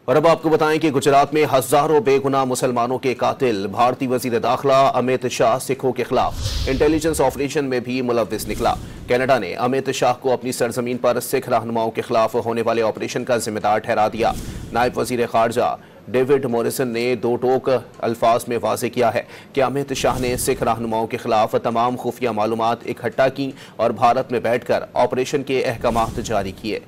اور اب آپ کو بتائیں کہ گجرات میں ہزاروں بے گناہ مسلمانوں کے قاتل بھارتی وزیر داخلہ امیت شاہ سکھوں کے خلاف انٹیلیجنس آپریشن میں بھی ملوث نکلا۔ کینیڈا نے امیت شاہ کو اپنی سرزمین پر سکھ رہنماؤں کے خلاف ہونے والے آپریشن کا ذمہ دار ٹھہرا دیا۔ نائب وزیر خارجہ ڈیوڈ موریسن نے دو ٹوک الفاظ میں واضح کیا ہے کہ امیت شاہ نے سکھ رہنماؤں کے خلاف تمام خفیہ معلومات اکٹھا کی اور بھارت میں بیٹھ کر آپریشن کے احکامات جاری کیے۔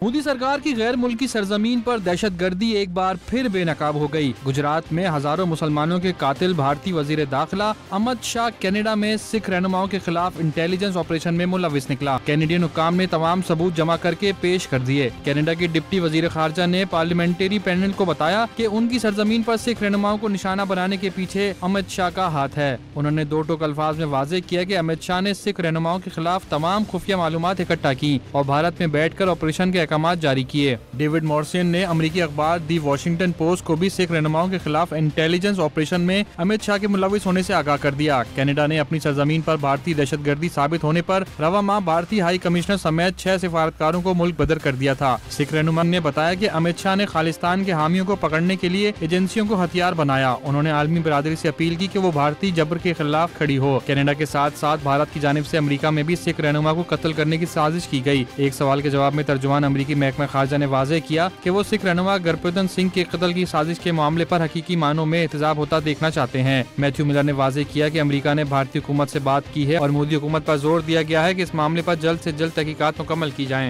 مودی سرکار کی غیر ملکی سرزمین پر دہشت گردی ایک بار پھر بے نقاب ہو گئی۔ گجرات میں ہزاروں مسلمانوں کے قاتل بھارتی وزیر داخلہ امیت شاہ کینیڈا میں سکھ رہنماؤں کے خلاف انٹیلیجنس آپریشن میں ملوث نکلا۔ کینیڈین حکام نے تمام ثبوت جمع کر کے پیش کر دیے۔ کینیڈا کے ڈپٹی وزیر خارجہ نے پارلیمنٹری پینل کو بتایا کہ ان کی سرزمین پر سکھ رہنماؤں کو نشانہ بنانے کے پیچھے امیت شاہ کا ہاتھ ہے۔ انہوں نے دو ٹوک الفاظ میں واضح کیا کہ امیت شاہ نے سکھ رہنماؤں کے خلاف تمام خفیہ معلومات اکٹھا کی اور بھارت میں بیٹھ کر آپریشن کے احکامات جاری کیے۔ ڈیوڈ مورسن نے امریکی اخبار دی واشنگٹن پوسٹ کو بھی سکھ رہنماؤں کے خلاف انٹیلیجنس آپریشن میں امیت شاہ کے ملوث ہونے سے آگاہ کر دیا۔ کینیڈا نے اپنی سرزمین پر بھارتی دہشت گردی ثابت ہونے پر رواں ماہ بھارتی ہائی کمشنر سمیت 6 سفارتکاروں کو ملک بدر کر دیا تھا۔ سکھ رہنما نے بتایا کہ امیت شاہ نے خالصتان کے حامیوں کو پکڑنے کے لیے ایجنسیوں کو ہتھیار بنایا۔ انہوں نے عالمی برادری سے اپیل کی کہ وہ بھارتی جبر کے خلاف کھڑی ہو۔ کینیڈا کے ساتھ ساتھ بھارت کی جانب سے امریکہ میں بھی سکھ رہنما کو قتل کرنے کی سازش کی گئی۔ ایک سوال کے جواب میں ترجمان امریکی محکمہ خارجہ نے واضح کیا کہ وہ سکھ رہنما گرپردن سنگھ کے قتل کی سازش کے معاملے پر حقیقی معنوں میں احتجاج ہوتا دیکھنا چاہتے ہیں۔ میتھیو ملر نے واضح کیا کہ امریکہ نے بھارتی حکومت سے بات کی ہے اور مودی حکومت پر زور دیا گیا ہے کہ اس معاملے پر جلد سے جلد تحقیقات مکمل کی جائیں۔